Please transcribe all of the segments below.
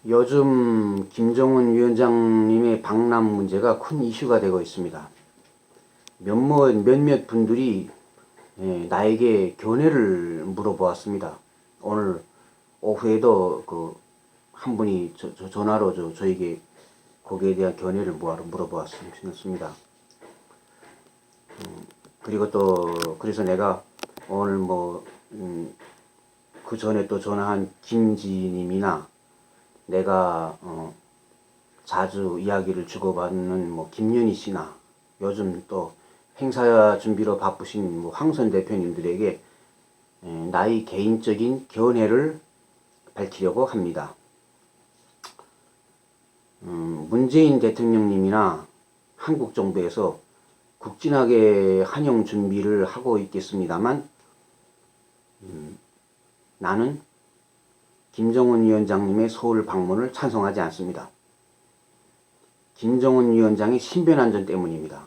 요즘 김정은 위원장님의 방남 문제가 큰 이슈가 되고 있습니다. 몇몇 분들이 나에게 견해를 물어보았습니다. 오늘 오후에도 한 분이 전화로 저에게 거기에 대한 견해를 물어보았습니다. 그리고 또 그래서 내가 오늘 그 전에 또 전화한 김지님이나 내가 자주 이야기를 주고받는 김윤희 씨나 요즘 또 행사 준비로 바쁘신 황선 대표님들에게 나의 개인적인 견해를 밝히려고 합니다. 문재인 대통령님이나 한국 정부에서 국진하게 환영 준비를 하고 있겠습니다만 나는 김정은 위원장님의 서울 방문을 찬성하지 않습니다. 김정은 위원장의 신변안전 때문입니다.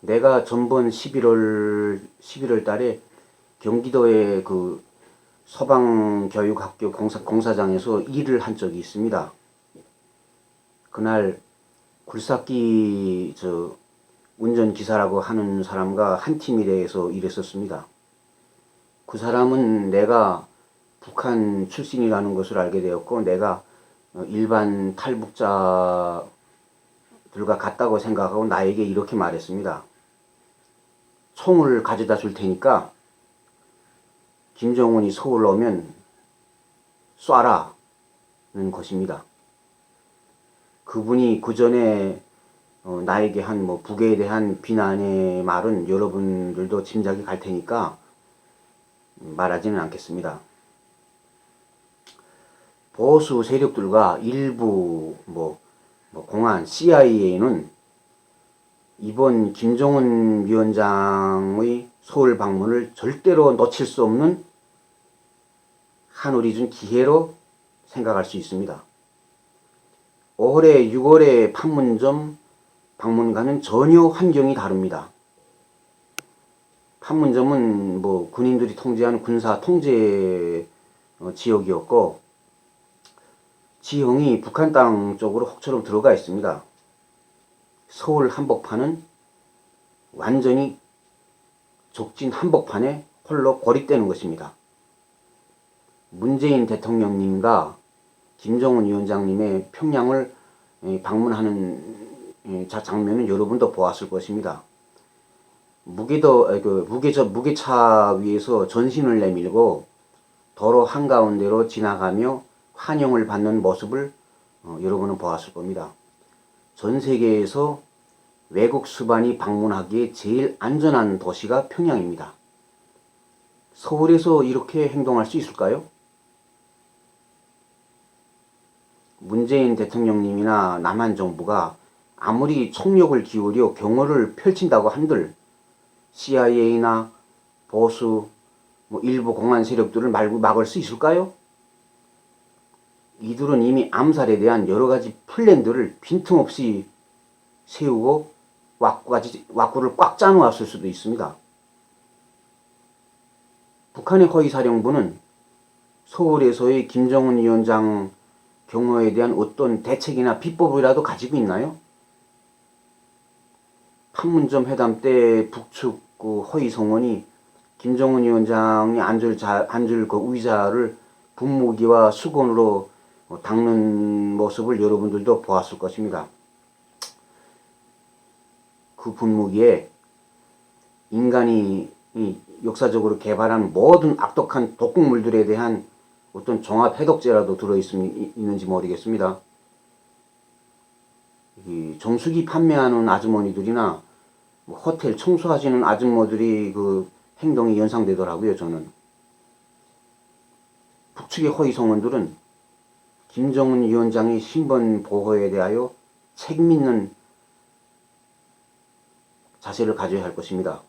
내가 전번 11월 달에 경기도의 그 서방교육학교 공사장에서 일을 한 적이 있습니다. 그날 굴삭기 운전기사라고 하는 사람과 한 팀에 대해서 일했었습니다. 그 사람은 내가 북한 출신이라는 것을 알게 되었고 내가 일반 탈북자들과 같다고 생각하고 나에게 이렇게 말했습니다. 총을 가져다 줄 테니까 김정은이 서울 오면 쏴라는 것입니다. 그분이 그 전에 나에게 한 북에 대한 비난의 말은 여러분들도 짐작이 갈 테니까 말하지는 않겠습니다. 보수 세력들과 일부 공안 CIA는 이번 김정은 위원장의 서울 방문을 절대로 놓칠 수 없는 하늘이 준 기회로 생각할 수 있습니다. 올해 6월에 판문점 방문과는 전혀 환경이 다릅니다. 판문점은 군인들이 통제하는 군사 통제 지역이었고 지형이 북한 땅 쪽으로 혹처럼 들어가 있습니다. 서울 한복판은 완전히 적진 한복판에 홀로 고립되는 것입니다. 문재인 대통령님과 김정은 위원장님의 평양을 방문하는 장면은 여러분도 보았을 것입니다. 무게차 위에서 전신을 내밀고 도로 한가운데로 지나가며 환영을 받는 모습을 여러분은 보았을 겁니다. 전 세계에서 외국 수반이 방문하기에 제일 안전한 도시가 평양입니다. 서울에서 이렇게 행동할 수 있을까요? 문재인 대통령님이나 남한 정부가 아무리 총력을 기울여 경호를 펼친다고 한들 CIA나 보수 일부 공안 세력들을 막을 수 있을까요? 이들은 이미 암살에 대한 여러 가지 플랜들을 빈틈없이 세우고 왁구를 꽉 짜놓았을 수도 있습니다. 북한의 허위사령부는 서울에서의 김정은 위원장 경호에 대한 어떤 대책이나 비법이라도 가지고 있나요? 판문점 회담 때 북측 허위성원이 김정은 위원장이 앉을 그 의자를 분무기와 수건으로 닦는 모습을 여러분들도 보았을 것입니다. 그 분무기에 인간이 역사적으로 개발한 모든 악독한 독극물들에 대한 어떤 종합 해독제라도 들어있는지 모르겠습니다. 이 정수기 판매하는 아주머니들이나 호텔 청소하시는 아줌마들이 그 행동이 연상되더라고요. 저는 북측의 허위성원들은 김정은 위원장의 신변 보호에 대하여 책임있는 자세를 가져야 할 것입니다.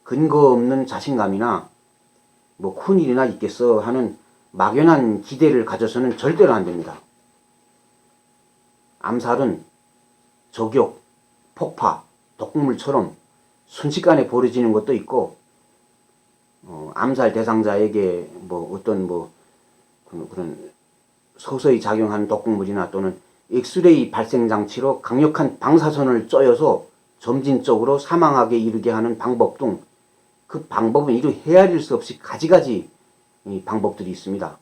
근거 없는 자신감이나 큰일이나 있겠어 하는 막연한 기대를 가져서는 절대로 안 됩니다. 암살은 저격, 폭파, 독극물처럼 순식간에 벌어지는 것도 있고 암살 대상자에게 그런 서서히 작용하는 독극물이나 또는 엑스레이 발생 장치로 강력한 방사선을 쬐어서 점진적으로 사망하게 이르게 하는 방법 등 그 방법은 이루 헤아릴 수 없이 가지가지 방법들이 있습니다.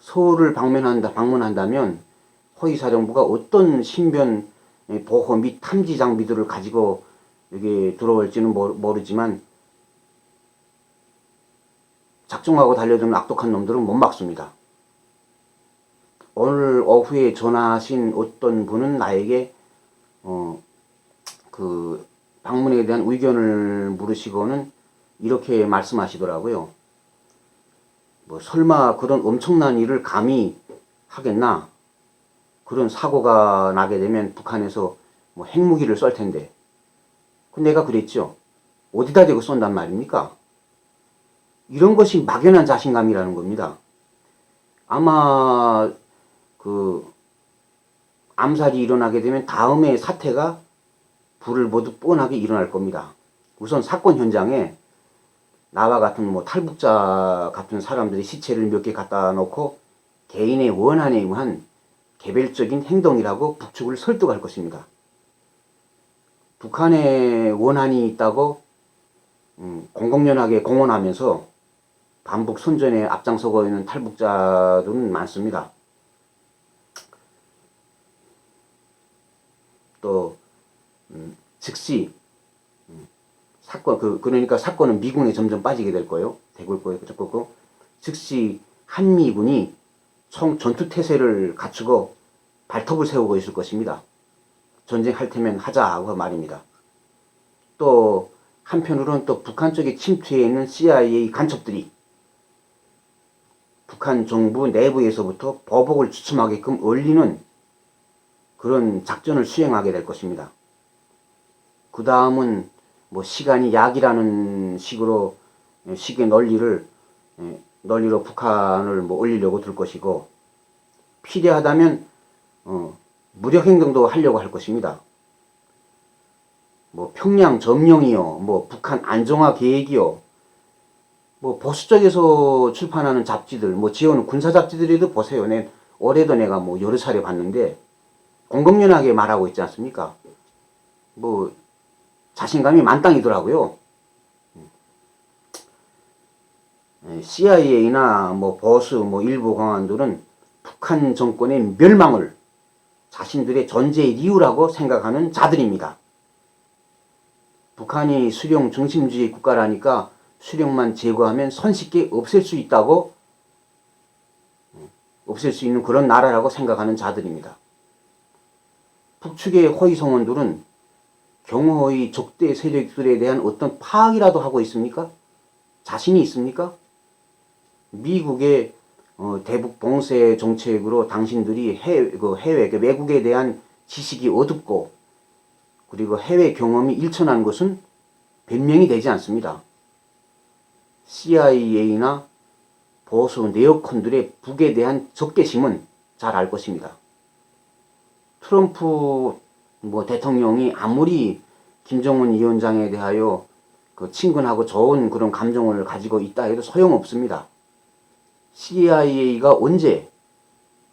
서울을 방문한다면 허위사령부가 어떤 신변 보호 및 탐지 장비들을 가지고 여기 들어올지는 모르지만 작정하고 달려드는 악독한 놈들은 못 막습니다. 오늘 오후에 전화하신 어떤 분은 나에게 그 방문에 대한 의견을 물으시고는 이렇게 말씀하시더라고요. 뭐 설마 그런 엄청난 일을 감히 하겠나? 그런 사고가 나게 되면 북한에서 뭐 핵무기를 쏠 텐데. 내가 그랬죠. 어디다 대고 쏜단 말입니까? 이런 것이 막연한 자신감이라는 겁니다. 아마 그 암살이 일어나게 되면 다음에 사태가 불을 보듯 뻔하게 일어날 겁니다. 우선 사건 현장에 나와 같은 뭐 탈북자 같은 사람들이 시체를 몇 개 갖다 놓고 개인의 원한에 의한 개별적인 행동이라고 북측을 설득할 것입니다. 북한에 원한이 있다고 공공연하게 공언하면서 반북 선전에 앞장서고 있는 탈북자들은 많습니다. 또 즉시 사건 그러니까 사건은 미군에 점점 빠지게 될 거예요. 되고 있고 즉시 한미군이 총 전투 태세를 갖추고 발톱을 세우고 있을 것입니다. 전쟁할 테면 하자고 말입니다. 또 한편으로는 또 북한 쪽에 침투해 있는 CIA 간첩들이 북한 정부 내부에서부터 보복을 주춤하게끔 올리는 그런 작전을 수행하게 될 것입니다. 그 다음은 뭐 시간이 약이라는 식으로 식의 논리로 북한을 뭐 올리려고 들 것이고, 필요하다면 무력 행동도 하려고 할 것입니다. 뭐 평양 점령이요, 뭐 북한 안정화 계획이요, 뭐 보수 쪽에서 출판하는 잡지들, 뭐 지어오는 군사 잡지들에도 보세요. 올해도 내가 뭐 여러 차례 봤는데 공공연하게 말하고 있지 않습니까? 뭐 자신감이 만땅이더라고요. CIA나 뭐 보수 뭐 일부 공안들은 북한 정권의 멸망을 자신들의 존재의 이유라고 생각하는 자들입니다. 북한이 수령 중심주의 국가라니까 수령만 제거하면 손쉽게 없앨 수 있다고, 없앨 수 있는 그런 나라라고 생각하는 자들입니다. 북측의 호위성원들은 경호의 적대 세력들에 대한 어떤 파악이라도 하고 있습니까? 자신이 있습니까? 미국의 대북 봉쇄 정책으로 당신들이 해외 외국에 대한 지식이 어둡고 그리고 해외 경험이 일천한 것은 변명이 되지 않습니다. CIA나 보수 네오콘들의 북에 대한 적개심은 잘 알 것입니다. 트럼프 대통령이 아무리 김정은 위원장에 대하여 친근하고 좋은 그런 감정을 가지고 있다 해도 소용없습니다. CIA가 언제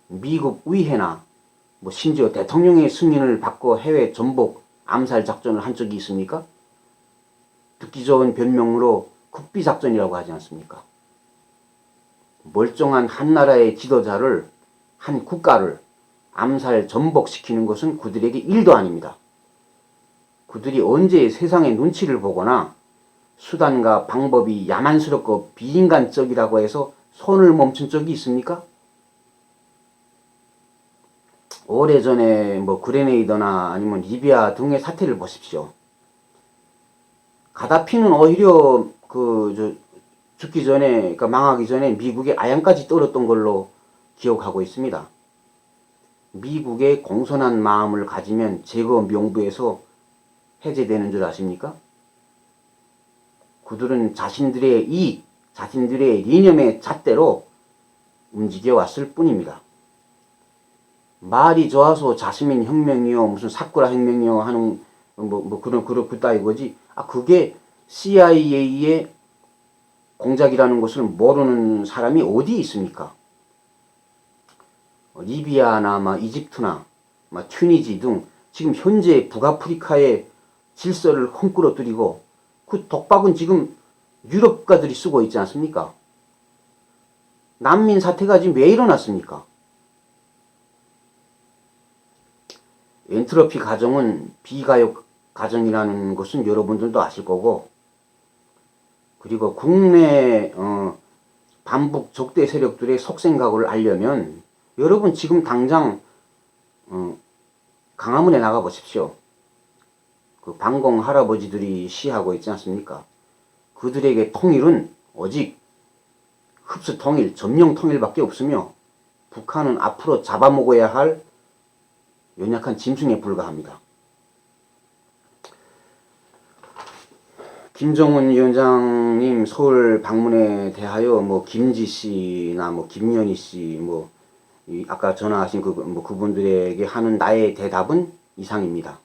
미국 의회나 심지어 대통령의 승인을 받고 해외 전복 암살 작전을 한 적이 있습니까? 듣기 좋은 변명으로 국비작전이라고 하지 않습니까? 멀쩡한 한 나라의 지도자를, 한 국가를 암살 전복시키는 것은 그들에게 일도 아닙니다. 그들이 언제 세상의 눈치를 보거나 수단과 방법이 야만스럽고 비인간적이라고 해서 손을 멈춘 적이 있습니까? 오래전에 그레네이더나 아니면 리비아 등의 사태를 보십시오. 가다피는 오히려 죽기 전에, 그러니까 망하기 전에 미국에 아양까지 떨었던 걸로 기억하고 있습니다. 미국의 공손한 마음을 가지면 제거 명부에서 해제되는 줄 아십니까? 그들은 자신들의 이익, 자신들의 이념의 잣대로 움직여 왔을 뿐입니다. 말이 좋아서 자시민 혁명이요, 무슨 사쿠라 혁명이요 하는 그따위 거지. 그게 CIA의 공작이라는 것을 모르는 사람이 어디 있습니까? 리비아나 이집트나 튀니지 등 지금 현재 북아프리카의 질서를 헝클어뜨리고 그 독박은 지금 유럽 국가들이 쓰고 있지 않습니까? 난민 사태가 지금 왜 일어났습니까? 엔트로피 가정은 비가역 가정이라는 것은 여러분들도 아실 거고, 그리고 국내 반북 적대 세력들의 속생각을 알려면 여러분 지금 당장 강화문에 나가 보십시오. 그 방공 할아버지들이 시하고 있지 않습니까? 그들에게 통일은 오직 흡수 통일, 점령 통일밖에 없으며 북한은 앞으로 잡아먹어야 할 연약한 짐승에 불과합니다. 김정은 위원장님 서울 방문에 대하여 김지 씨나 김연희 씨 아까 전화하신 그분들에게 하는 나의 대답은 이상입니다.